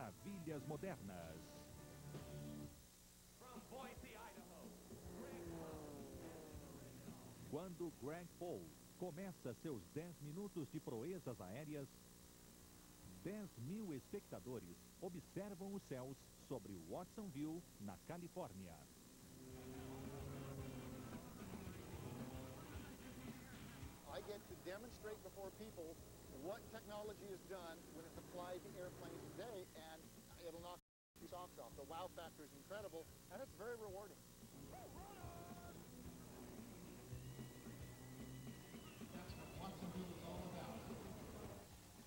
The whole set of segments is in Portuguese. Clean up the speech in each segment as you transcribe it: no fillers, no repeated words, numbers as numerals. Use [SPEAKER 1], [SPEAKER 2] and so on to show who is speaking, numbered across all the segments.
[SPEAKER 1] maravilhas modernas. Quando Greg Paul começa seus 10 minutos de proezas aéreas, 10.000 espectadores observam os céus sobre Watsonville, na Califórnia.
[SPEAKER 2] I get to demonstrate before people what technology is done when it's applied to airplanes today, and it'll knock your socks off. The wow factor is incredible, and it's very rewarding.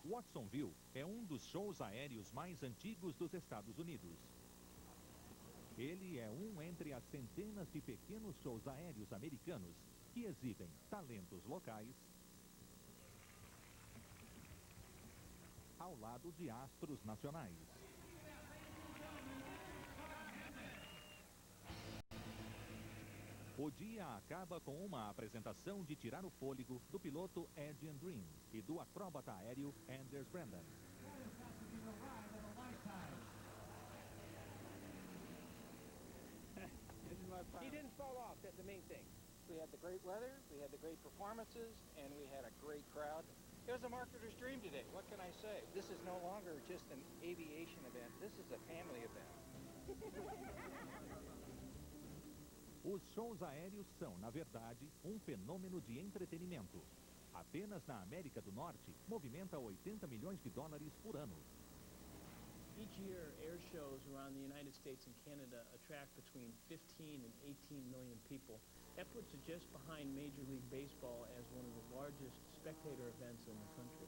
[SPEAKER 1] Watsonville é um dos shows aéreos mais antigos dos Estados Unidos. Ele é um entre as centenas de pequenos shows aéreos americanos que exibem talentos locais ao lado de astros nacionais. O dia acaba com uma apresentação de tirar o fôlego do piloto Adrian Green e do acróbata aéreo Anders Brandon.
[SPEAKER 3] He didn't fall off, that's the main thing. We had the great weather, we had the great performances, and we had a great crowd. It was a marketer's dream today, what can I say? This is no longer just an aviation event, this is a family event.
[SPEAKER 1] Os shows aéreos são, na verdade, um fenômeno de entretenimento. Apenas na América do Norte, movimenta 80 milhões de dólares por ano.
[SPEAKER 4] Each year, air shows around the United States and Canada attract between 15 and 18 million people. That puts it just behind Major League Baseball as one of the largest spectator events in the country.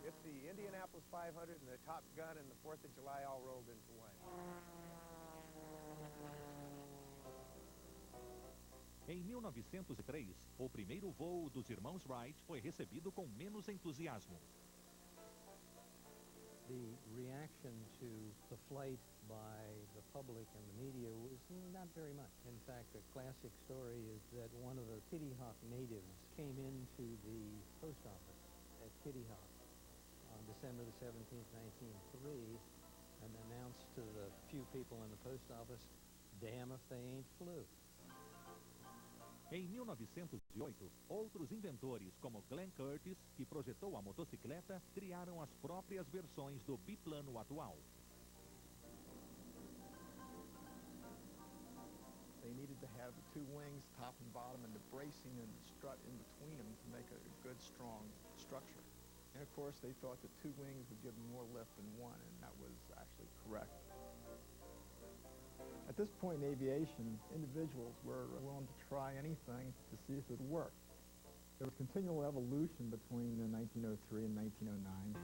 [SPEAKER 5] It's the Indianapolis 500 and the Top Gun and the 4th of July all rolled into one.
[SPEAKER 1] Em 1903, o primeiro voo dos irmãos Wright foi recebido com menos entusiasmo.
[SPEAKER 6] The reaction to the flight by the public and the media was not very much. In fact, a classic story is that one of the Kitty Hawk natives came into the post office at Kitty Hawk on December the 17th, 1903, and announced to the few people in the post office, "Damn if they ain't flew."
[SPEAKER 1] Em 1908, outros inventores, como Glenn Curtiss, que projetou a motocicleta, criaram as próprias versões do biplano atual.
[SPEAKER 2] They needed to have the two wings, top and bottom, and the bracing and the strut in between them to make a good, strong structure. And of course, they thought that two wings would give them more lift than one, and that was actually correct. At this point in aviation, individuals were willing to try anything to see if it worked. There was continual evolution between 1903 and 1909.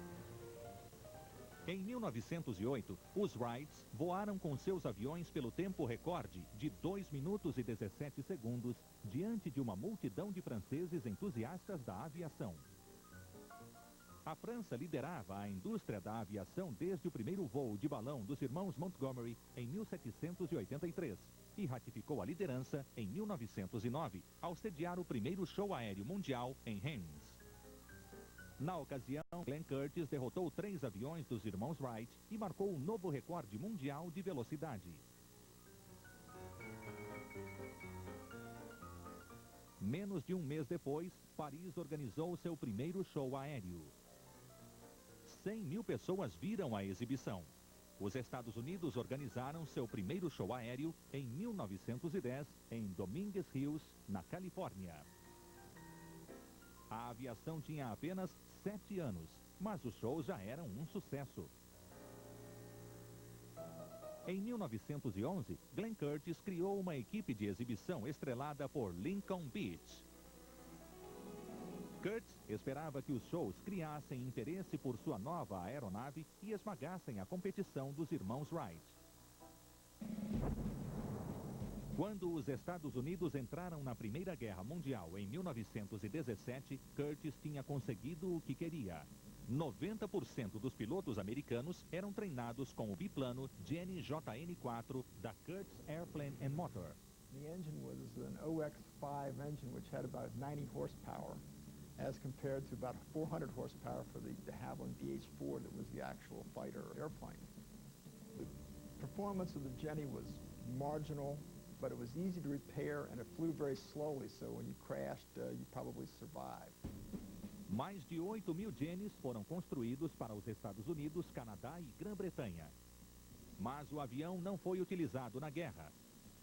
[SPEAKER 1] Em 1908, os Wrights voaram com seus aviões pelo tempo recorde de 2 minutos e 17 segundos diante de uma multidão de franceses entusiastas da aviação. A França liderava a indústria da aviação desde o primeiro voo de balão dos irmãos Montgomery em 1783 e ratificou a liderança em 1909, ao sediar o primeiro show aéreo mundial em Rennes. Na ocasião, Glenn Curtiss derrotou 3 aviões dos irmãos Wright e marcou um novo recorde mundial de velocidade. Menos de um mês depois, Paris organizou seu primeiro show aéreo. 100.000 pessoas viram a exibição. Os Estados Unidos organizaram seu primeiro show aéreo em 1910, em Dominguez Hills, na Califórnia. A aviação tinha apenas 7 anos, mas os shows já eram um sucesso. Em 1911, Glenn Curtiss criou uma equipe de exibição estrelada por Lincoln Beach. Curtiss esperava que os shows criassem interesse por sua nova aeronave e esmagassem a competição dos irmãos Wright. Quando os Estados Unidos entraram na Primeira Guerra Mundial em 1917, Curtiss tinha conseguido o que queria. 90% dos pilotos americanos eram treinados com o biplano Jenny JN4 da Curtiss Airplane and Motor.
[SPEAKER 2] The engine was an OX5 engine, which had about 90 horsepower, as compared to about 400 horsepower for the de Havilland DH4 that was the actual fighter airplane. performance of the Jenny was marginal, but it was easy to repair and it flew very slowly, so when you crashed, you probably survived.
[SPEAKER 1] Mais de 8.000 Jennys foram construídos para os Estados Unidos, Canadá e Grã-Bretanha. Mas o avião não foi utilizado na guerra.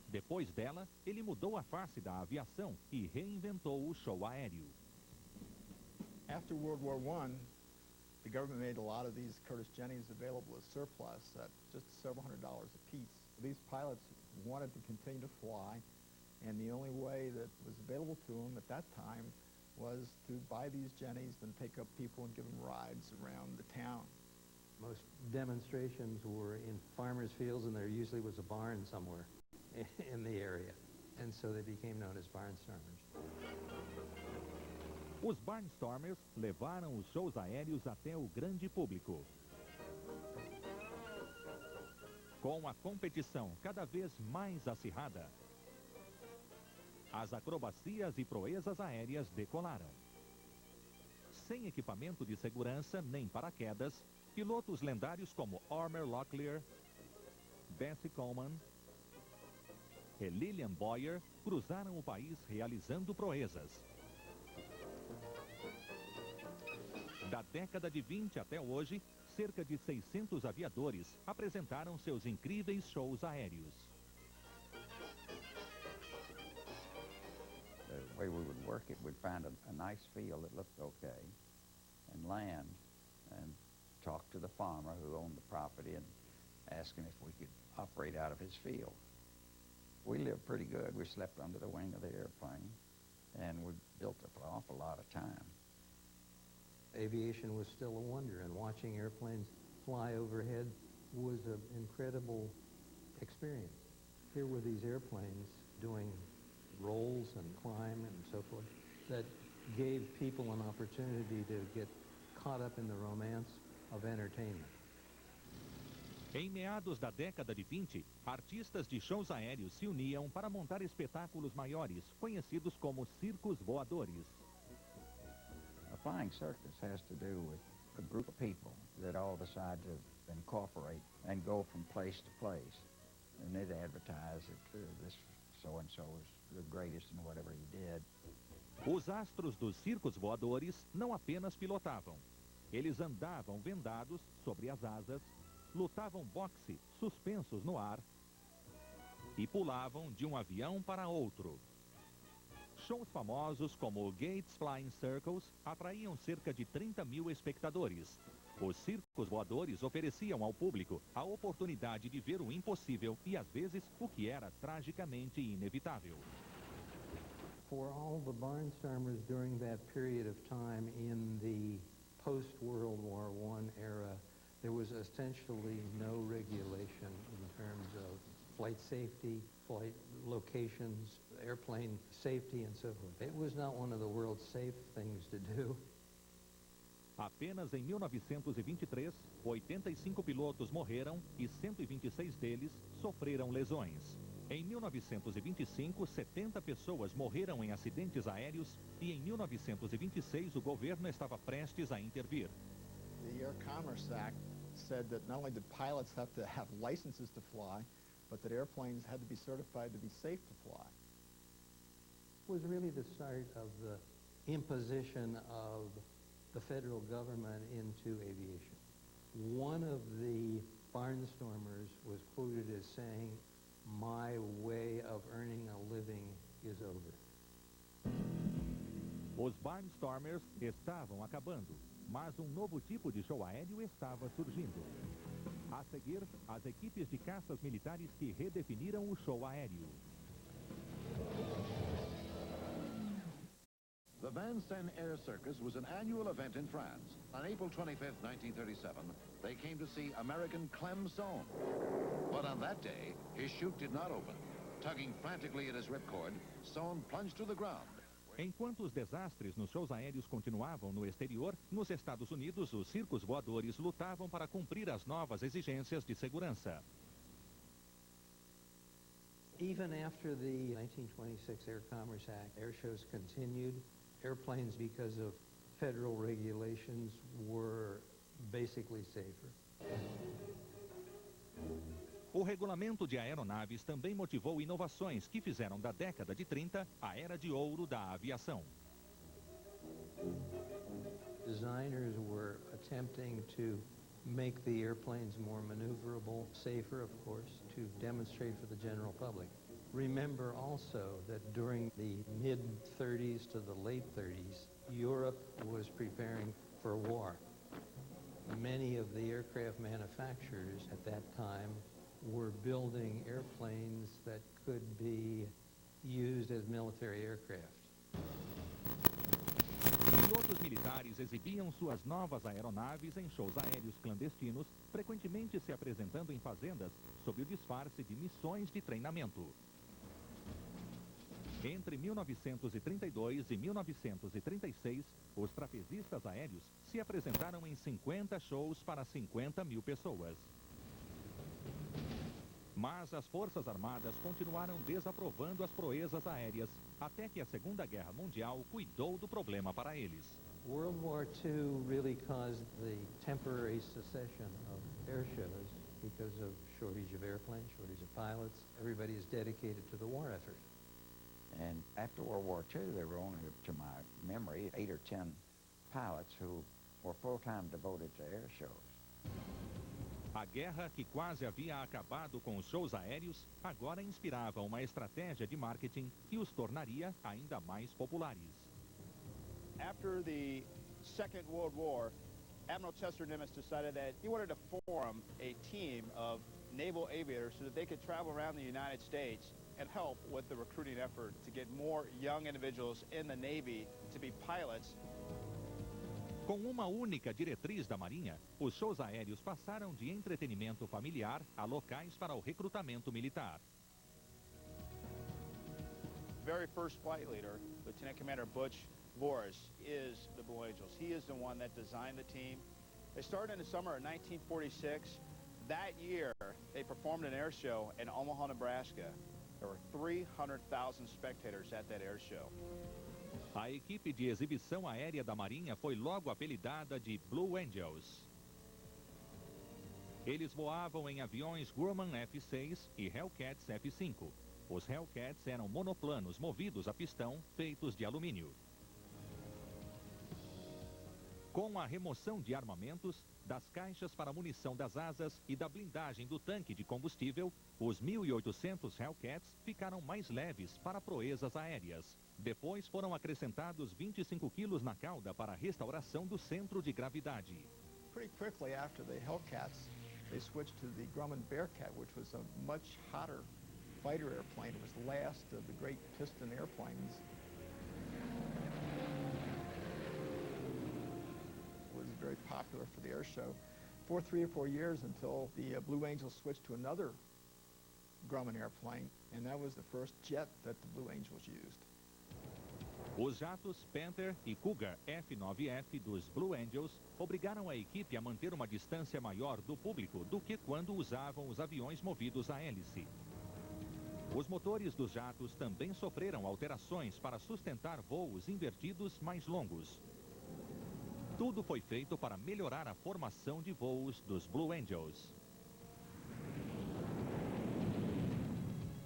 [SPEAKER 1] Depois dela, ele mudou a face da aviação e reinventou o show aéreo.
[SPEAKER 2] After World War I, the government made a lot of these Curtiss Jennys available as surplus at just several $100s a piece. These pilots wanted to continue to fly, and the only way that was available to them at that time was to buy these Jennys and take up people and give them rides around the town.
[SPEAKER 6] Most demonstrations were in farmers' fields, and there usually was a barn somewhere in the area, and so they became known as barnstormers.
[SPEAKER 1] Os Barnstormers levaram os shows aéreos até o grande público. Com a competição cada vez mais acirrada, as acrobacias e proezas aéreas decolaram. Sem equipamento de segurança nem paraquedas, pilotos lendários como Armer Locklear, Bessie Coleman e Lillian Boyer cruzaram o país realizando proezas. Da década de 20 até hoje, cerca de 600 aviadores apresentaram seus incríveis shows aéreos.
[SPEAKER 7] The way we would work it, we'd find a nice field that looked okay and land and talk to the farmer who owned the property and ask him if we could operate out of his field. We lived pretty good. We slept under the wing of the airplane, and we built up an awful lot of time.
[SPEAKER 6] Aviation was still a wonder, and watching airplanes fly overhead was an incredible experience. Here were these airplanes doing rolls and climb and so forth that gave people an opportunity to get caught up in the romance of entertainment.
[SPEAKER 1] Em meados da década de 20, artistas de shows aéreos se uniam para montar espetáculos maiores, conhecidos como circos voadores.
[SPEAKER 7] A flying circus has to do with a group of people that all decide to incorporate and go from place to place. And they'd advertise that this so-and-so is the greatest in whatever he did.
[SPEAKER 1] Os astros dos circos voadores não apenas pilotavam. Eles andavam vendados sobre as asas, lutavam boxe suspensos no ar e pulavam de um avião para outro. Shows famosos como o Gates Flying Circus atraíam cerca de 30.000 espectadores. Os circos voadores ofereciam ao público a oportunidade de ver o impossível e, às vezes, o que era tragicamente inevitável.
[SPEAKER 6] For all the barnstormers during that period of time in the post-World War I era, there was essentially no regulation in terms of flight safety, flight locations, airplane safety, and so forth. It was not one of the world's safe things to do.
[SPEAKER 1] Apenas em 1923, 85 pilotos morreram e 126 deles sofreram lesões. Em 1925, 70 pessoas morreram em acidentes aéreos e em 1926 o governo estava prestes a intervir.
[SPEAKER 2] The Air Commerce Act said that not only did pilots have to have licenses to fly, but that airplanes had to be certified to be safe to fly.
[SPEAKER 6] It was really the start of the imposition of the federal government into aviation. One of the barnstormers was quoted as saying, "My way of earning a living is over."
[SPEAKER 1] Os Barnstormers estavam acabando, mas um novo tipo de show aéreo estava surgindo. A seguir, as equipes de caças militares que redefiniram o show aéreo.
[SPEAKER 8] The Vincennes Air Circus was an annual event in France. On April 25, 1937, they came to see American Clem Sohn. But on that day, his chute did not open. Tugging frantically at his ripcord, Sohn plunged to the ground.
[SPEAKER 1] Enquanto os desastres nos shows aéreos continuavam no exterior, nos Estados Unidos, os circos voadores lutavam para cumprir as novas exigências de segurança.
[SPEAKER 6] Even after the 1926 Air Commerce Act, air shows continued. Airplanes, because of federal regulations, were basically safer.
[SPEAKER 1] O O regulamento de aeronaves também motivou inovações que fizeram da década de 30 a era de ouro da aviação.
[SPEAKER 6] Designers were attempting to make the airplanes more maneuverable, safer, of course, to demonstrate for the general public. Remember also that during the mid-30s to the late 30s, Europe was preparing for war. Many of the aircraft manufacturers at that time were building airplanes that could be used as military aircraft.
[SPEAKER 1] Pilotos militares exibiam suas novas aeronaves em shows aéreos clandestinos, frequentemente se apresentando em fazendas sob o disfarce de missões de treinamento. Entre 1932 e 1936, os trapezistas aéreos se apresentaram em 50 shows para 50 mil pessoas. Mas as Forças Armadas continuaram desaprovando as proezas aéreas, até que a Segunda Guerra Mundial cuidou do problema para eles.
[SPEAKER 6] World War II really caused the temporary cessation of air shows because of shortage of airplanes, shortage of pilots. Everybody is dedicated to the war effort.
[SPEAKER 7] And after World War II, there were only, to my memory, 8 or 10 pilots who were full-time devoted to air shows.
[SPEAKER 1] A guerra, que quase havia acabado com os shows aéreos, agora inspirava uma estratégia de marketing que os tornaria ainda mais populares.
[SPEAKER 9] After the Second World War, Admiral Chester Nimitz decided that he wanted to form a team of naval aviators so that they could travel around the United States and help with the recruiting effort to get more young individuals in the Navy to be pilots.
[SPEAKER 1] Com uma única diretriz da Marinha, os shows aéreos passaram de entretenimento familiar a locais para o recrutamento militar.
[SPEAKER 9] Very first flight leader, Lieutenant Commander Butch Voris, is the Blue Angels. He is the one that designed the team. They started in the summer of 1946. That year, they performed an air show in Omaha, Nebraska. There were 300,000 spectators at that air show.
[SPEAKER 1] A equipe de exibição aérea da Marinha foi logo apelidada de Blue Angels. Eles voavam em aviões Grumman F-6 e Hellcats F-5. Os Hellcats eram monoplanos movidos a pistão, feitos de alumínio. Com a remoção de armamentos, das caixas para munição das asas e da blindagem do tanque de combustível, os 1.800 Hellcats ficaram mais leves para proezas aéreas. Depois foram acrescentados 25 quilos na cauda para a restauração do centro de gravidade.
[SPEAKER 2] Pretty quickly after the Hellcats, they switched to the Grumman Bearcat, which was a much hotter fighter airplane. It was the last of the great piston airplanes. It was very popular for the air show for 3 or 4 years until the Blue Angels switched to another Grumman airplane, and that was the first jet that the Blue Angels used.
[SPEAKER 1] Os jatos Panther e Cougar F-9F dos Blue Angels obrigaram a equipe a manter uma distância maior do público do que quando usavam os aviões movidos a hélice. Os motores dos jatos também sofreram alterações para sustentar voos invertidos mais longos. Tudo foi feito para melhorar a formação de voos dos Blue Angels.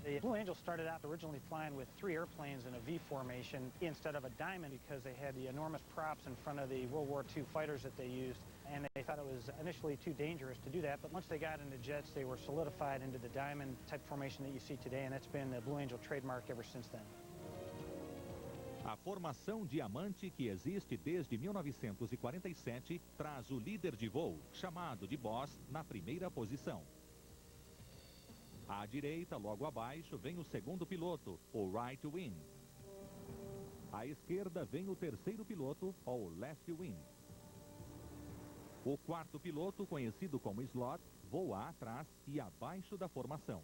[SPEAKER 3] The Blue Angels started out originally flying with 3 airplanes in a V formation instead of a diamond because they had the enormous props in front of the World War II fighters that they used, and they thought it was initially too dangerous to do that, but once they got into jets, they were solidified into the diamond type formation that you see today, and that's been the Blue Angel trademark ever since then.
[SPEAKER 1] A formação diamante, que existe desde 1947, traz o líder de voo, chamado de boss, na primeira posição. À direita, logo abaixo, vem o segundo piloto, o right wing. À esquerda vem o terceiro piloto, ou left wing. O quarto piloto, conhecido como slot, voa atrás e abaixo da formação.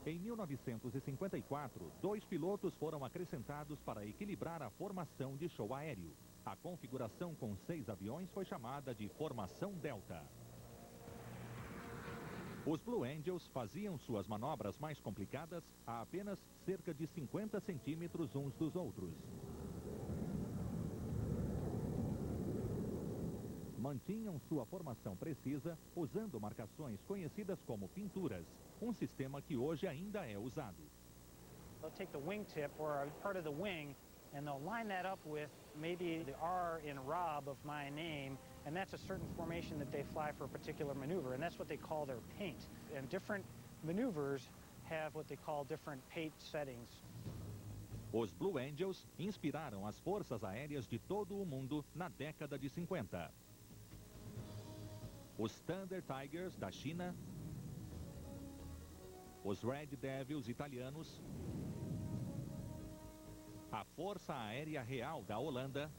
[SPEAKER 1] Em 1954, 2 pilotos foram acrescentados para equilibrar a formação de show aéreo. A configuração com 6 aviões foi chamada de Formação Delta. Os Blue Angels faziam suas manobras mais complicadas a apenas cerca de 50 centímetros uns dos outros. mantinham sua formação precisa usando marcações conhecidas como pinturas, sistema que hoje ainda é usado.
[SPEAKER 10] They'll take the wingtip or a part of the wing and they'll line that up with maybe the R in Rob of my name, and that's a certain formation that they fly for a particular maneuver, and that's what they call their paint. And different maneuvers have what they call different paint settings.
[SPEAKER 1] Os Blue Angels inspiraram as forças aéreas de todo o mundo na década de 50. Os Thunder Tigers da China, os Red Devils italianos, a Força Aérea Real da Holanda.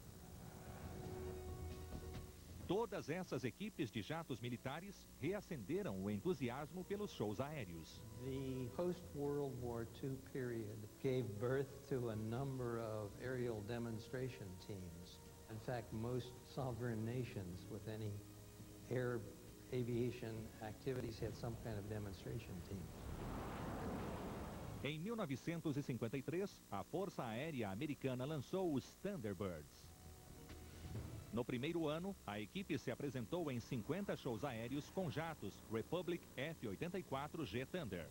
[SPEAKER 1] Todas essas equipes de jatos militares reacenderam o entusiasmo pelos shows aéreos.
[SPEAKER 6] The post-World War II period gave birth to a number of aerial demonstration teams. In fact, most sovereign nations with any air aviation activities had some kind of demonstration team.
[SPEAKER 1] Em 1953, a Força Aérea Americana lançou os Thunderbirds. No primeiro ano, a equipe se apresentou em 50 shows aéreos com jatos Republic F-84G Thunder.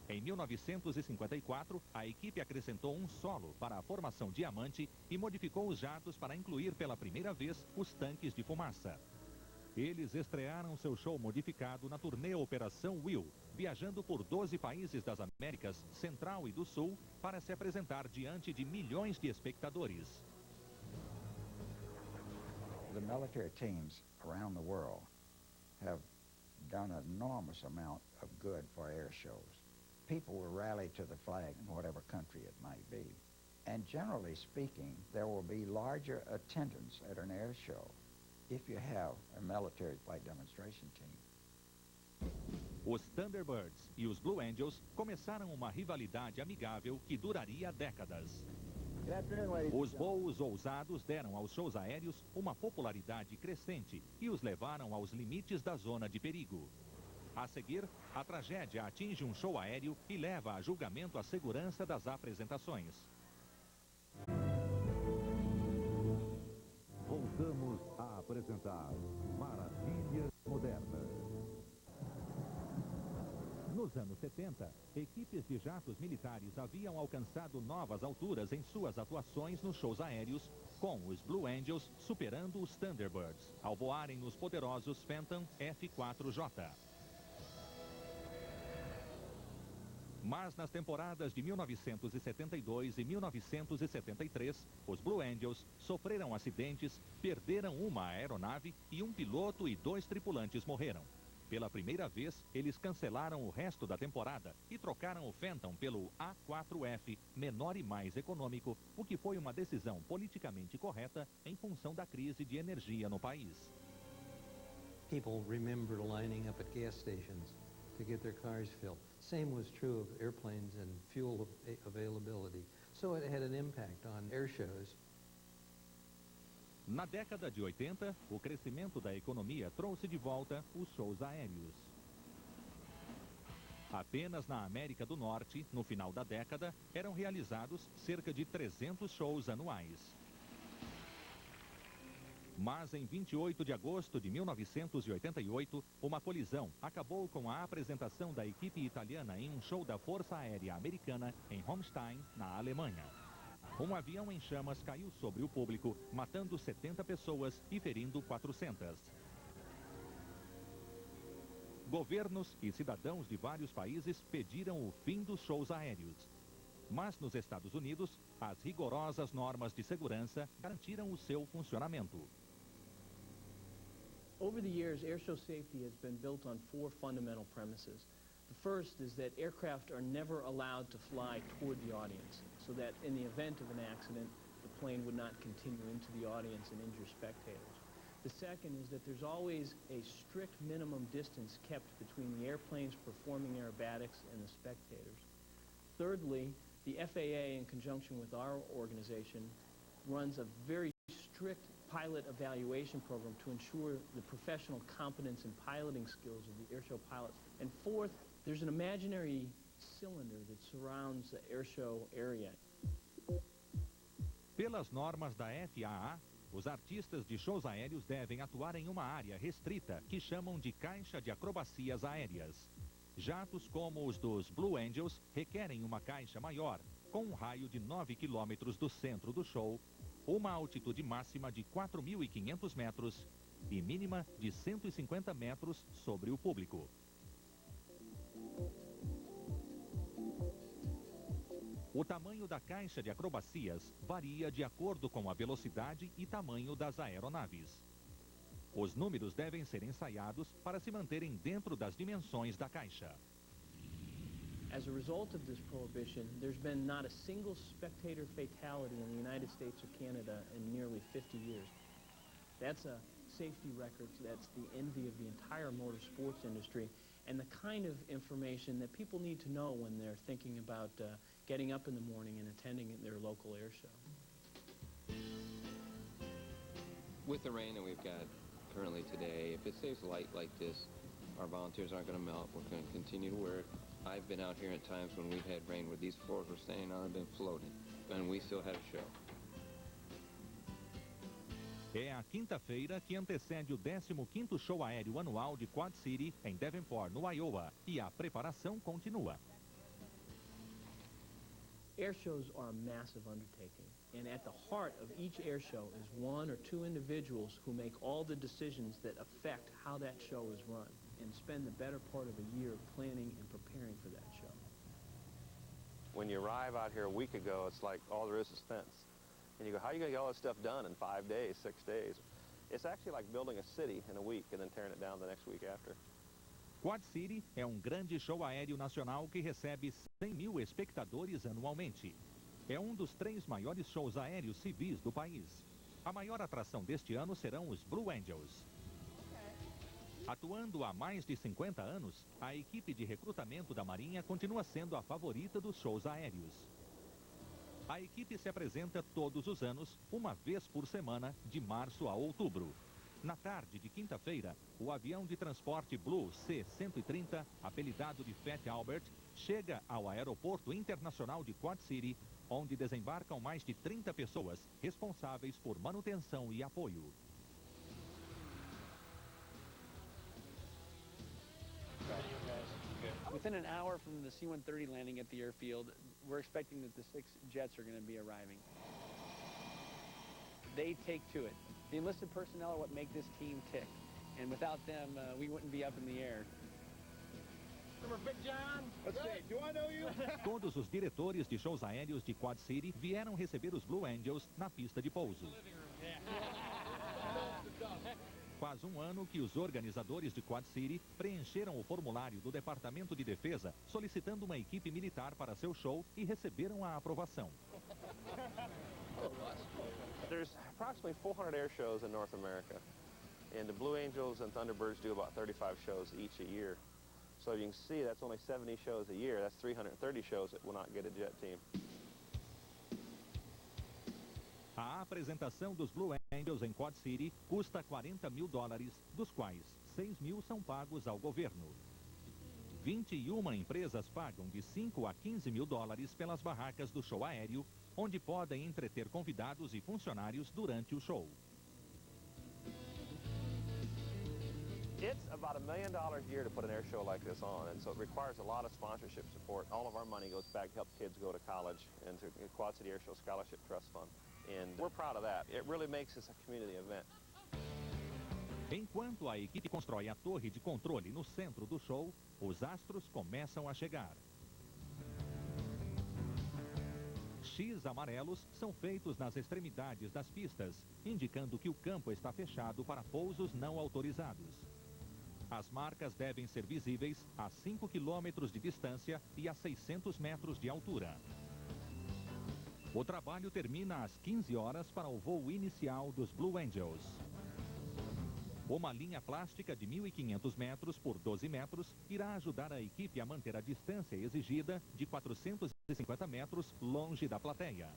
[SPEAKER 1] Em 1954, a equipe acrescentou um solo para a formação Diamante e modificou os jatos para incluir pela primeira vez os tanques de fumaça. Eles estrearam seu show modificado na turnê Operação Will, viajando por 12 países das Américas Central e do Sul para se apresentar diante de milhões de espectadores.
[SPEAKER 7] The military teams around the world have done an enormous amount of good for air shows. People will rally to the flag in whatever country it might be. And generally speaking, there will be larger attendance at an air show if you have a military flight demonstration team.
[SPEAKER 1] Os Thunderbirds e os Blue Angels começaram uma rivalidade amigável que duraria décadas. Os voos ousados deram aos shows aéreos uma popularidade crescente e os levaram aos limites da zona de perigo. A seguir, a tragédia atinge um show aéreo e leva a julgamento a segurança das apresentações.
[SPEAKER 11] Voltamos a apresentar Maravilhas Modernas.
[SPEAKER 1] Nos anos 70, equipes de jatos militares haviam alcançado novas alturas em suas atuações nos shows aéreos, com os Blue Angels superando os Thunderbirds, ao voarem nos poderosos Phantom F-4J. Mas nas temporadas de 1972 e 1973, os Blue Angels sofreram acidentes, perderam uma aeronave e um piloto e 2 tripulantes morreram. Pela primeira vez, eles cancelaram o resto da temporada e trocaram o Phantom pelo A4F, menor e mais econômico, o que foi uma decisão politicamente correta em função da crise de energia no país.
[SPEAKER 6] People remember lining up at gas stations to get their cars filled. Same was true of airplanes and fuel availability. So it had an impact on air shows.
[SPEAKER 1] Na década de 80, o crescimento da economia trouxe de volta os shows aéreos. Apenas na América do Norte, no final da década, eram realizados cerca de 300 shows anuais. Mas em 28 de agosto de 1988, uma colisão acabou com a apresentação da equipe italiana em um show da Força Aérea Americana em Homstein, na Alemanha. Um avião em chamas caiu sobre o público, matando 70 pessoas e ferindo 400. Governos e cidadãos de vários países pediram o fim dos shows aéreos. Mas nos Estados Unidos, as rigorosas normas de segurança garantiram o seu funcionamento.
[SPEAKER 4] Over the years, airshow safety has been built on 4 fundamental premises. The first is that aircraft are never allowed to fly toward the audience, so that in the event of an accident, the plane would not continue into the audience and injure spectators. The second is that there's always a strict minimum distance kept between the airplanes performing aerobatics and the spectators. Thirdly, the FAA, in conjunction with our organization, runs a very strict pilot evaluation program to ensure the professional competence and piloting skills of the airshow pilots. And fourth, there's an imaginary cylinder that surrounds the airshow area.
[SPEAKER 1] Pelas normas da FAA, Os artistas de shows aéreos devem atuar em uma área restrita, que chamam de caixa de acrobacias aéreas. Jatos como os dos Blue Angels requerem uma caixa maior, com um raio de 9 quilômetros do centro do show, uma altitude máxima de 4.500 metros e mínima de 150 metros sobre o público. O tamanho da caixa de acrobacias varia de acordo com a velocidade e tamanho das aeronaves. Os números devem ser ensaiados para se manterem dentro das dimensões da caixa.
[SPEAKER 4] As a result of this prohibition, there's been not a single spectator fatality in the United States or Canada in nearly 50 years. That's a safety record that's the envy of the entire motorsports industry, and the kind of information that people need to know when they're thinking about getting up in the morning and attending their local air show.
[SPEAKER 12] With the rain that we've got currently today, if it stays light like this, our volunteers aren't going to melt. We're going to continue to wear it. I've been out here at times when we've had rain where these floors were standing on and been floating, and we still had a show.
[SPEAKER 1] É a quinta-feira que antecede o 15º show aéreo anual de Quad City, em Davenport, no Iowa, e a preparação continua.
[SPEAKER 4] Air shows are a massive undertaking, and at the heart of each air show is one or two individuals who make all the decisions that affect how that show is run, and spend the better part of a year planning and preparing for that show.
[SPEAKER 13] When you arrive out here a week ago, it's like all there is fence. And you go, how are you going to get all this stuff done in 5 days, 6 days? It's actually like building a city in a week and then tearing it down the next week after.
[SPEAKER 1] Quad City é um grande show aéreo nacional que recebe 100.000 espectadores anualmente. É um dos 3 maiores shows aéreos civis do país. A maior atração deste ano serão os Blue Angels. Atuando há mais de 50 anos, a equipe de recrutamento da Marinha continua sendo a favorita dos shows aéreos. A equipe se apresenta todos os anos, uma vez por semana, de março a outubro. Na tarde de quinta-feira, o avião de transporte Blue C-130, apelidado de Fat Albert, chega ao Aeroporto Internacional de Quad City, onde desembarcam mais de 30 pessoas responsáveis por manutenção e apoio.
[SPEAKER 14] Within an hour from the C-130 landing at the airfield, we're expecting that the 6 jets are going to be arriving. They take to it. The enlisted personnel are what make this team tick, and without them, we wouldn't be up in the air.
[SPEAKER 3] Remember Big John?
[SPEAKER 9] Let's see, do I know you?
[SPEAKER 1] Todos os diretores de shows aéreos de Quad City vieram receber os Blue Angels na pista de pouso. Faz um ano que os organizadores de Quad City preencheram o formulário do Departamento de Defesa solicitando uma equipe militar para seu show e receberam a aprovação.
[SPEAKER 13] There's approximately 400 air shows in North America, and the Blue Angels and Thunderbirds do about 35 shows each a year. So you can see that's only 70 shows a year. That's 330 shows that will not get a jet team.
[SPEAKER 1] A apresentação dos Blue Angels em Quad City custa $40.000, dos quais 6.000 são pagos ao governo. 21 empresas pagam de $5 a $15.000 pelas barracas do show aéreo, onde podem entreter convidados e funcionários durante o show.
[SPEAKER 13] It's about $1 million a year to put an air show like this on, and so it requires a lot of sponsorship support. All of our money goes back to help kids go to college and to the Quad City Air Show Scholarship Trust Fund. And we're proud of that. It really makes this a community event.
[SPEAKER 1] Enquanto a equipe constrói a torre de controle no centro do show, os astros começam a chegar. X amarelos são feitos nas extremidades das pistas, indicando que o campo está fechado para pousos não autorizados. As marcas devem ser visíveis a 5 quilômetros de distância e a 600 metros de altura. O trabalho termina às 15 horas para o voo inicial dos Blue Angels. Uma linha plástica de 1.500 metros por 12 metros irá ajudar a equipe a manter a distância exigida de 450 metros longe da plateia.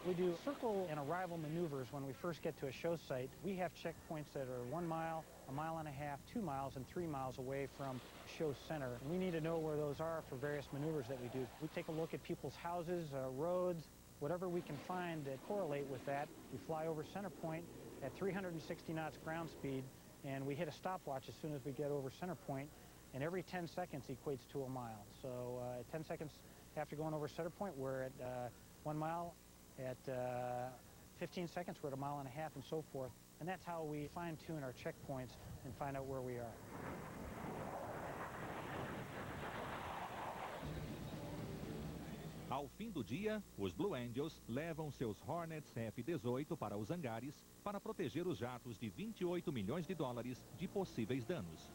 [SPEAKER 10] We do circle and arrival maneuvers when we first get to a show site. We have checkpoints that are 1 mile, 1.5 miles, 2 miles, and 3 miles away from show center. And we need to know where those are for various maneuvers that we do. We take a look at people's houses, roads, whatever we can find that correlate with that. We fly over center point at 360 knots ground speed, and we hit a stopwatch as soon as we get over center point, and every 10 seconds equates to a mile. So at 10 seconds after going over center point, we're at 1 mile. At 15 seconds, we're at 1.5 miles, and so forth. And that's how we fine-tune our checkpoints and find out where we are.
[SPEAKER 1] Ao fim do dia, os Blue Angels levam seus Hornets F-18 para os hangares para proteger os jatos de 28 milhões de dólares de possíveis danos.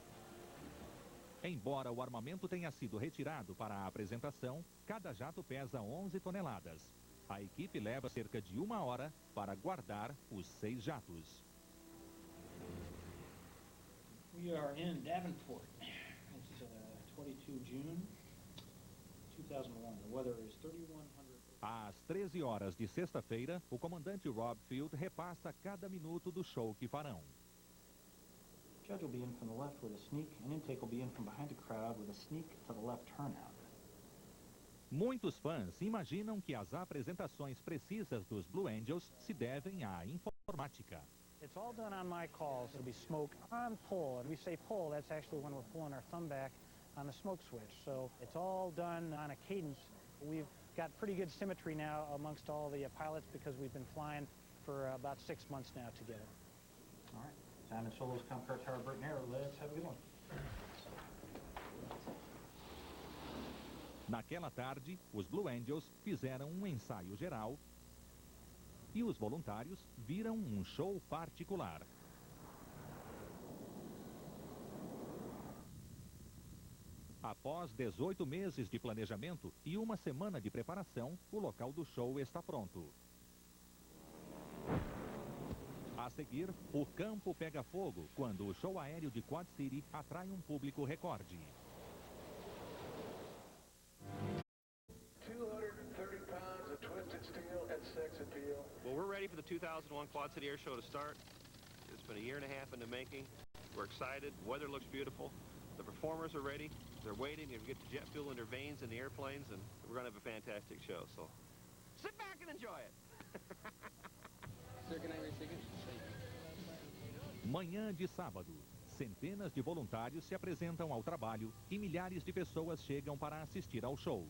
[SPEAKER 1] Embora o armamento tenha sido retirado para a apresentação, cada jato pesa 11 toneladas. A equipe leva cerca de 1 hora para guardar os 6 jatos.
[SPEAKER 4] We are in Davenport. It's 22 June 2001. The weather is 3,100.
[SPEAKER 1] Às 13 horas de sexta-feira, o comandante Rob Field repassa cada minuto do show que farão.
[SPEAKER 4] Judge will be in from the left with a sneak, and intake will be in from behind the crowd with a sneak to the left turnout.
[SPEAKER 1] Muitos fãs imaginam que as apresentações precisas dos Blue Angels se devem à informática.
[SPEAKER 10] It's all done on my calls. It'll be smoke on pull, and we say pull, that's actually when we're pulling our thumb back on the smoke switch. So it's all done on a cadence. We've got pretty good symmetry now amongst all the pilots because we've been flying for about 6 months now together.
[SPEAKER 4] All right. Simon Solo's Conquer Tower, Burton Air. Let's have a good one.
[SPEAKER 1] Naquela tarde, os Blue Angels fizeram um ensaio geral e os voluntários viram um show particular. Após 18 meses de planejamento e 1 semana de preparação, o local do show está pronto. A seguir, o campo pega fogo quando o show aéreo de Quad City atrai um público recorde.
[SPEAKER 15] 230 pounds of twisted steel and sex appeal.
[SPEAKER 13] Well, we're ready for the 2001 Quad City Air Show to start. It's been a year and a half in the making. We're excited. Weather looks beautiful. The performers are ready. They're waiting to get the jet fuel in their veins in the airplanes, and we're going to have a fantastic show. So sit back and enjoy it.
[SPEAKER 12] Sir, can I receive it?
[SPEAKER 1] Manhã de sábado. Centenas de voluntários se apresentam ao trabalho e milhares de pessoas chegam para assistir ao show.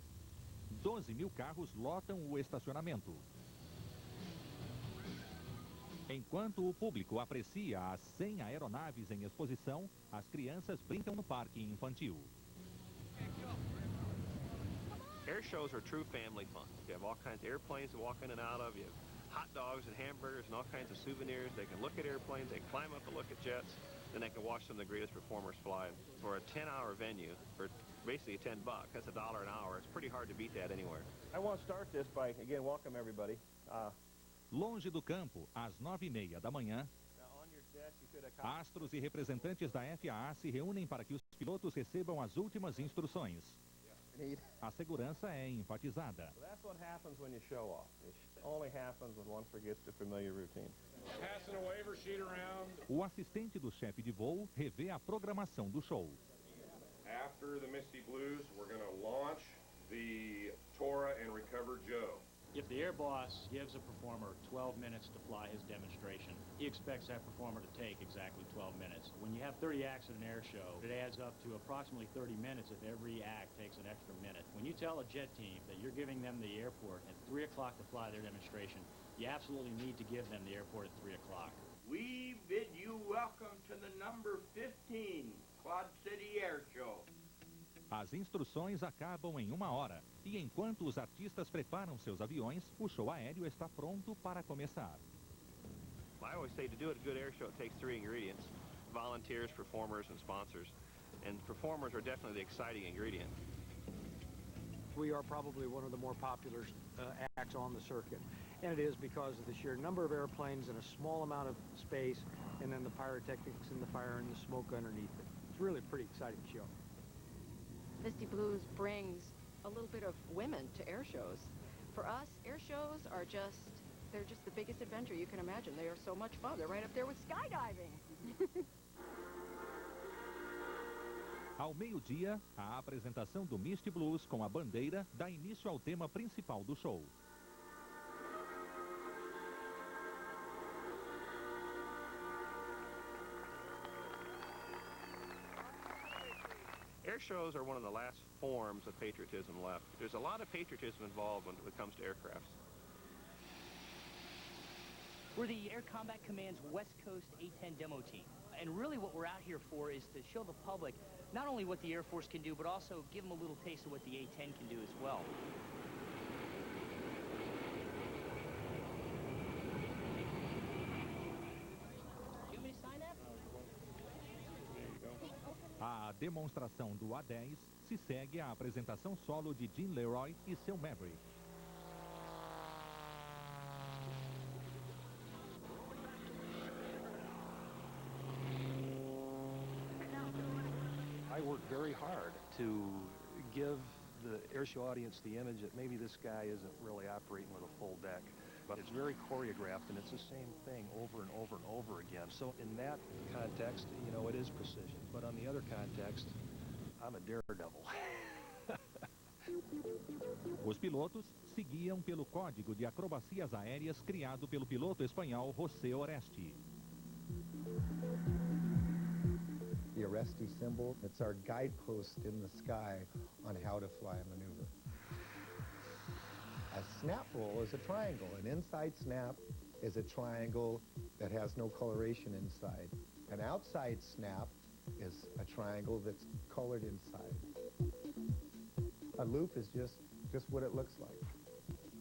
[SPEAKER 1] 12 mil carros lotam o estacionamento. Enquanto o público aprecia as 100 aeronaves em exposição, as crianças brincam no parque infantil.
[SPEAKER 13] Air shows are true family fun. You have all kinds of airplanes to walk in and out of. You have hot dogs and hamburgers and all kinds of souvenirs. They can look at airplanes, they can climb up and look at jets, then they can watch some of the greatest performers fly. For a 10-hour venue, for basically $10, that's $1 an hour. It's pretty hard to beat that anywhere. I want to start this by, again, welcome everybody.
[SPEAKER 1] Longe do campo, às 9h30 da manhã, astros e representantes da FAA se reúnem para que os pilotos recebam as últimas instruções. A segurança é enfatizada.
[SPEAKER 13] That's what happens when you show off. It only happens when one forgets the familiar routine.
[SPEAKER 15] Passing a waiver sheet around.
[SPEAKER 1] O assistente do chefe de voo revê a programação do show.
[SPEAKER 15] After the Misty Blues, we're going to launch the Tora and Recover Joe.
[SPEAKER 16] If the air boss gives a performer 12 minutes to fly his demonstration, he expects that performer to take exactly 12 minutes. When you have 30 acts at an air show, it adds up to approximately 30 minutes if every act takes an extra minute. When you tell a jet team that you're giving them the airport at 3 o'clock to fly their demonstration, you absolutely need to give them the airport at 3 o'clock.
[SPEAKER 17] We bid you welcome to the number 15 Quad City Air Show.
[SPEAKER 1] As instruções acabam em 1 hora e enquanto os artistas preparam seus aviões, o show aéreo está pronto para começar.
[SPEAKER 13] I always say to do a good air show, it takes 3 ingredients: volunteers, performers, and sponsors. And performers are definitely the exciting ingredient.
[SPEAKER 5] We are probably one of the more popular acts on the circuit. And it is because of the sheer number of airplanes in a small amount of space, and then the pyrotechnics and the fire and the smoke underneath it. It's really a pretty exciting show.
[SPEAKER 18] Misty Blues brings a little bit of women to air shows. For us, air shows are they're just the biggest adventure you can imagine. They are so much fun. They're right up there with skydiving.
[SPEAKER 1] Ao meio-dia, a apresentação do Misty Blues com a bandeira dá início ao tema principal do show.
[SPEAKER 13] Air shows are one of the last forms of patriotism left. There's a lot of patriotism involved when it comes to aircrafts.
[SPEAKER 19] We're the Air Combat Command's West Coast A-10 demo team. And really what we're out here for is to show the public not only what the Air Force can do, but also give them a little taste of what the A-10 can do as well. Do you want me to sign that?
[SPEAKER 1] A demonstração do A-10 se segue à apresentação solo de Jim Leroy e seu Maverick.
[SPEAKER 20] I worked very hard to give the airshow audience the image that maybe this guy isn't really operating with a full deck, but it's very choreographed and it's the same thing over and over and over again. So in that context, you know, it is precision. But on the other context, I'm a daredevil.
[SPEAKER 1] Os pilotos seguiam pelo código de acrobacias aéreas criado pelo piloto espanhol José Oresti.
[SPEAKER 21] The Oresti symbol, it's our guidepost in the sky on how to fly a maneuver. A snap roll is a triangle. An inside snap is a triangle that has no coloration inside. An outside snap is a triangle that's colored inside. A loop is just what it looks like.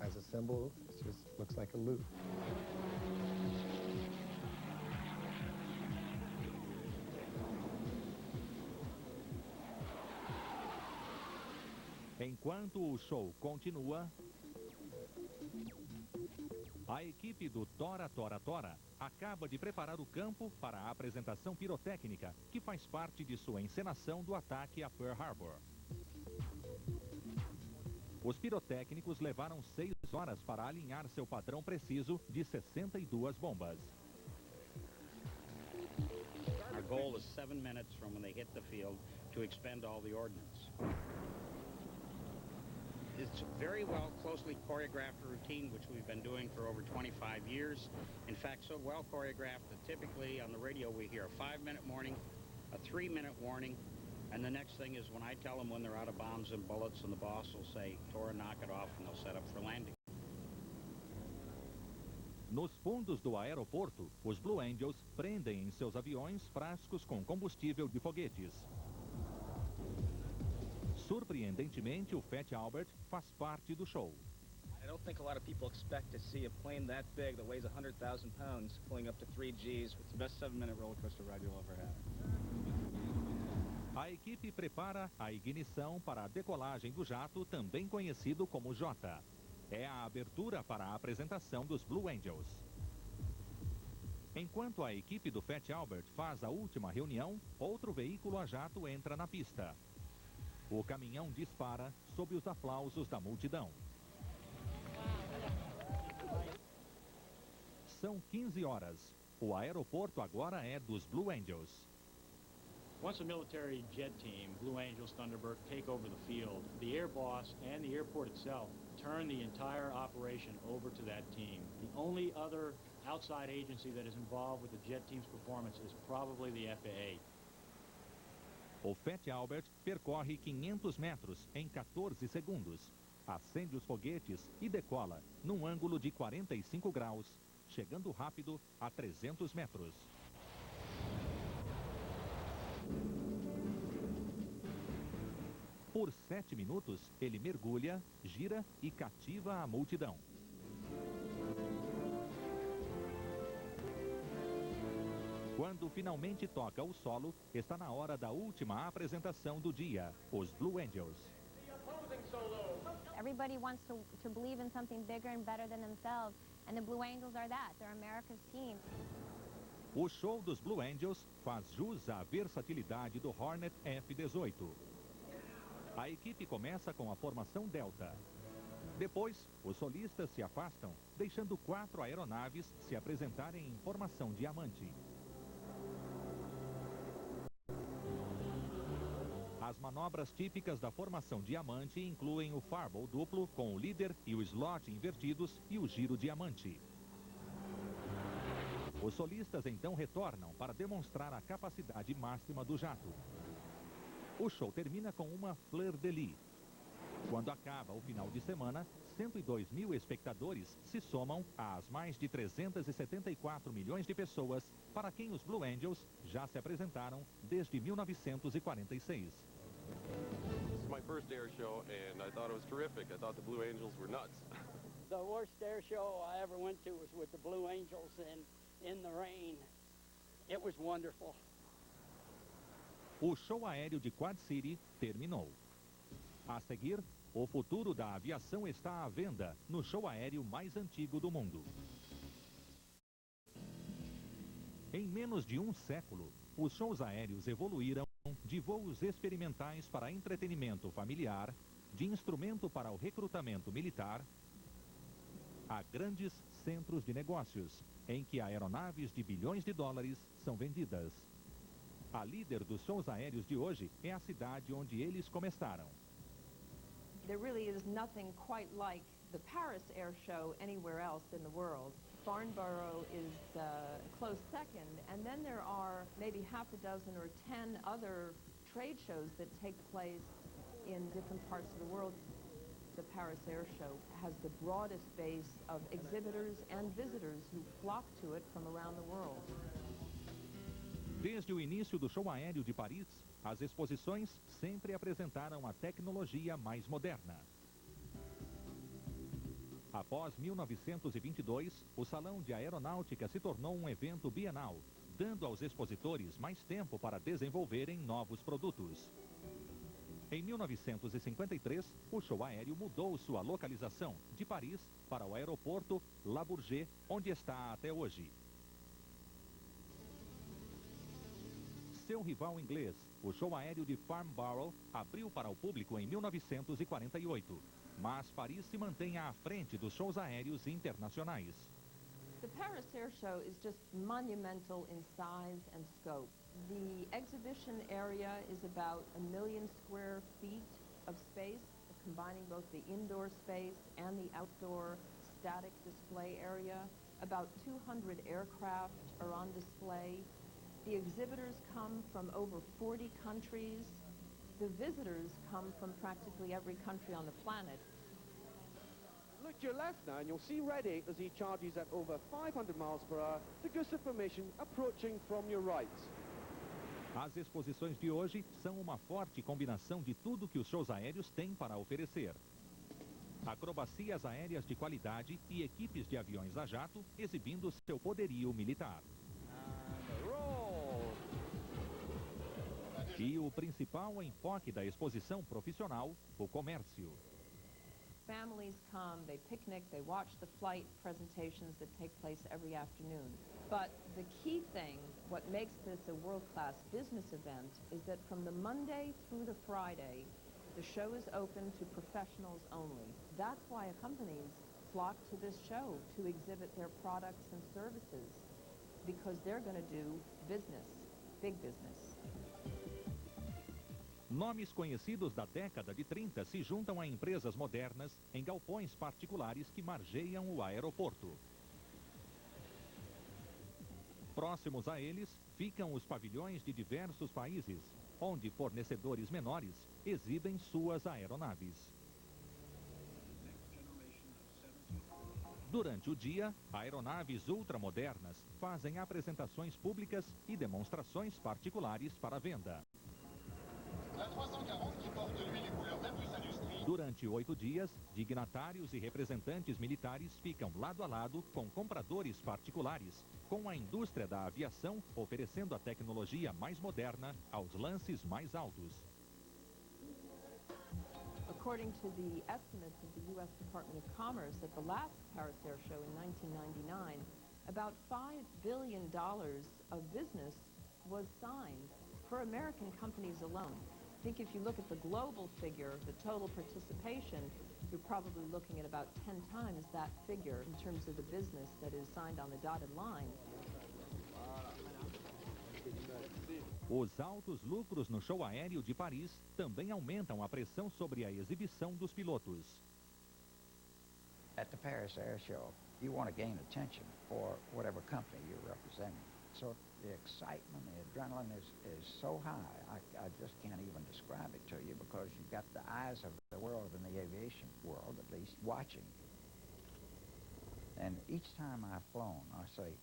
[SPEAKER 21] As a symbol, it just looks like a loop.
[SPEAKER 1] Enquanto o show continua, a equipe do Tora Tora Tora acaba de preparar o campo para a apresentação pirotécnica, que faz parte de sua encenação do ataque a Pearl Harbor. Os pirotécnicos levaram 6 horas para alinhar seu padrão preciso de 62 bombas.
[SPEAKER 22] Our goal is 7 minutes from when they hit the field to expend all the ordnance. It's a very well closely choreographed routine, which we've been doing for over 25 years. In fact, so well choreographed that typically on the radio we hear a 5-minute warning, a 3-minute warning, and the next thing is when I tell them when they're out of bombs and bullets, and the boss will say, Tora, knock it off, and they'll set up for landing.
[SPEAKER 1] Nos fundos do aeroporto, os Blue Angels prendem em seus aviões frascos com combustível de foguetes. Surpreendentemente, o Fat Albert faz parte do show.
[SPEAKER 23] I don't think a lot of people expect to see a plane that big that weighs 100,000 pounds pulling up to 3 Gs. It's the best 7-minute roller coaster ride you'll ever have.
[SPEAKER 1] A equipe prepara a ignição para a decolagem do jato, também conhecido como J. É a abertura para a apresentação dos Blue Angels. Enquanto a equipe do Fat Albert faz a última reunião, outro veículo a jato entra na pista. O caminhão dispara sob os aplausos da multidão. São 15 horas. O aeroporto agora é dos Blue Angels.
[SPEAKER 16] Once a military jet team, Blue Angels Thunderbird, take over the field, the air boss and the airport itself turn the entire operation over to that team. The only other outside agency that is involved with the jet team's performance is probably the FAA.
[SPEAKER 1] O Fat Albert percorre 500 metros em 14 segundos. Acende os foguetes e decola num ângulo de 45 graus, chegando rápido a 300 metros. Por 7 minutos, ele mergulha, gira e cativa a multidão. Quando finalmente toca o solo, está na hora da última apresentação do dia, os Blue Angels.
[SPEAKER 24] Everybody wants to believe in something bigger and better than themselves, and the Blue Angels are that. They're America's team.
[SPEAKER 1] O show dos Blue Angels faz jus à versatilidade do Hornet F-18. A equipe começa com a formação Delta. Depois, os solistas se afastam, deixando 4 aeronaves se apresentarem em formação diamante. As manobras típicas da formação diamante incluem o fireball duplo com o líder e o slot invertidos e o giro diamante. Os solistas então retornam para demonstrar a capacidade máxima do jato. O show termina com uma fleur-de-lis. Quando acaba o final de semana, 102 mil espectadores se somam às mais de 374 milhões de pessoas para quem os Blue Angels já se apresentaram desde 1946.
[SPEAKER 2] This is my first air show, and I thought it was terrific. I thought the Blue Angels were nuts.
[SPEAKER 7] The worst air show I ever went to was with the Blue Angels in the rain. It was wonderful.
[SPEAKER 1] O show aéreo de Quad City terminou. A seguir, o futuro da aviação está à venda no show aéreo mais antigo do mundo. Em menos de um século, os shows aéreos evoluíram de voos experimentais para entretenimento familiar, de instrumento para o recrutamento militar, a grandes centros de negócios, em que aeronaves de bilhões de dólares são vendidas. A líder dos shows aéreos de hoje é a cidade onde eles começaram.
[SPEAKER 18] There really is nothing quite like the Paris Air Show anywhere else in the world. Farnborough is a close second, and then there are maybe half a dozen or 10 other trade shows that take place in different parts of the world. The Paris Air Show has the broadest base of exhibitors and visitors who flock to it from around the world.
[SPEAKER 1] Desde o início do show aéreo de Paris, as exposições sempre apresentaram a tecnologia mais moderna. Após 1922, o Salão de Aeronáutica se tornou um evento bienal, dando aos expositores mais tempo para desenvolverem novos produtos. Em 1953, o show aéreo mudou sua localização de Paris para o aeroporto Le Bourget, onde está até hoje. Seu rival inglês, o show aéreo de Farnborough, abriu para o público em 1948, mas Paris se mantém à frente dos shows aéreos internacionais.
[SPEAKER 18] The Paris Air Show is just monumental in size and scope. The exhibition area is about 1 million square feet of space, combining both the indoor space and the outdoor static display area. About 200 aircraft are on display. The exhibitors come from over 40 countries. The visitors come from practically every country on the planet.
[SPEAKER 8] Look to your left now and you'll see Red 8 as he charges at over 500 miles per hour to Gustav Formation approaching from your right.
[SPEAKER 1] As exposições de hoje são uma forte combinação de tudo que os shows aéreos têm para oferecer. Acrobacias aéreas de qualidade e equipes de aviões a jato exibindo seu poderio militar. E o principal enfoque da exposição profissional, o comércio.
[SPEAKER 18] Families come, they picnic, they watch the flight presentations that take place every afternoon. But the key thing, what makes this a world-class business event, is that from the Monday through the Friday, the show is open to professionals only. That's why companies flock to this show to exhibit their products and services, because they're going to do business, big business.
[SPEAKER 1] Nomes conhecidos da década de 30 se juntam a empresas modernas em galpões particulares que margeiam o aeroporto. Próximos a eles ficam os pavilhões de diversos países, onde fornecedores menores exibem suas aeronaves. Durante o dia, aeronaves ultramodernas fazem apresentações públicas e demonstrações particulares para venda. Durante 8 dias, dignatários e representantes militares ficam lado a lado com compradores particulares, com a indústria da aviação oferecendo a tecnologia mais moderna aos lances mais altos.
[SPEAKER 18] According to the estimates of the U.S. Department of Commerce, at the last Paris Air Show in 1999, about $5 billion of business was signed for American companies alone. I think if you look at the global figure, the total participation, you're probably looking at about 10 times that figure in terms of the business that is signed on the dotted line.
[SPEAKER 1] Os altos lucros no show aéreo de Paris também aumentam a pressão sobre a exibição dos pilotos.
[SPEAKER 11] At the Paris Air Show, you want to gain attention for whatever company you're representing. So
[SPEAKER 3] The excitement, the adrenaline is so high, I just can't even describe it to you because you've got the eyes of the world in the aviation world, at least, watching you. And each time I've flown, I say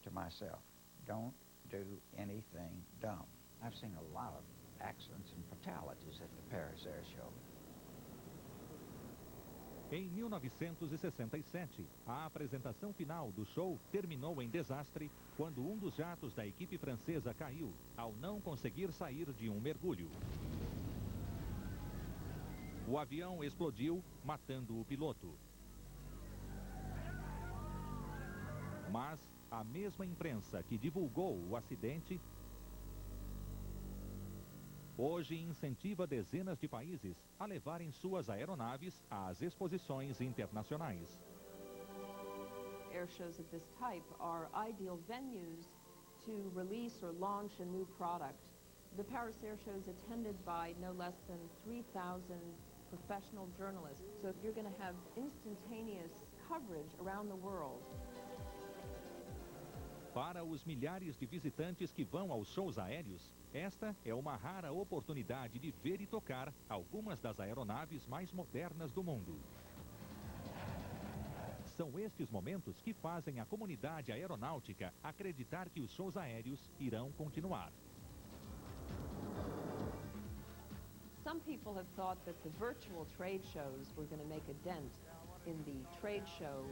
[SPEAKER 3] to myself, don't do anything dumb. I've seen a lot of accidents and fatalities at the Paris Air Show.
[SPEAKER 1] Em 1967, a apresentação final do show terminou em desastre quando um dos jatos da equipe francesa caiu ao não conseguir sair de um mergulho. O avião explodiu, matando o piloto. Mas a mesma imprensa que divulgou o acidente hoje incentiva dezenas de países a levarem suas aeronaves às exposições internacionais.
[SPEAKER 6] Air shows of this type are ideal venues to release or launch a new product. The Paris Air Show is attended by no less than 3,000 professional journalists. So if you're going to have instantaneous coverage around the world.
[SPEAKER 1] Para os milhares de visitantes que vão aos shows aéreos, esta é uma rara oportunidade de ver e tocar algumas das aeronaves mais modernas do mundo. São estes momentos que fazem a comunidade aeronáutica acreditar que os shows aéreos irão continuar.
[SPEAKER 6] Some people have thought that the virtual trade shows were going to make a dent in the trade show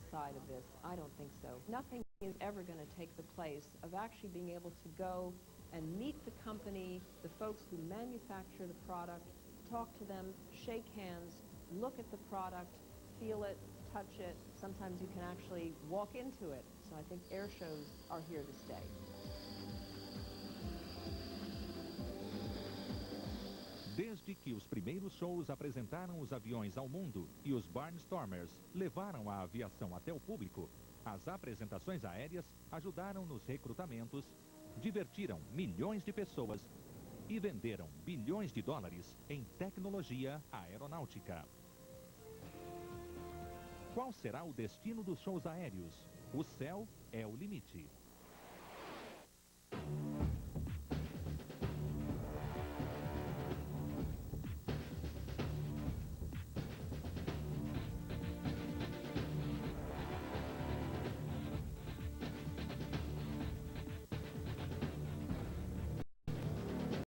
[SPEAKER 6] side of this. I don't think so. Nothing is ever going to take the place of actually being able to go and meet the company, the folks who manufacture the product, talk to them, shake hands, look at the product, feel it, touch it. Sometimes you can actually walk into it. So I think air shows are here to stay.
[SPEAKER 1] Desde que os primeiros shows apresentaram os aviões ao mundo e os Barnstormers levaram a aviação até o público, as apresentações aéreas ajudaram nos recrutamentos, divertiram milhões de pessoas e venderam bilhões de dólares em tecnologia aeronáutica. Qual será o destino dos shows aéreos? O céu é o limite.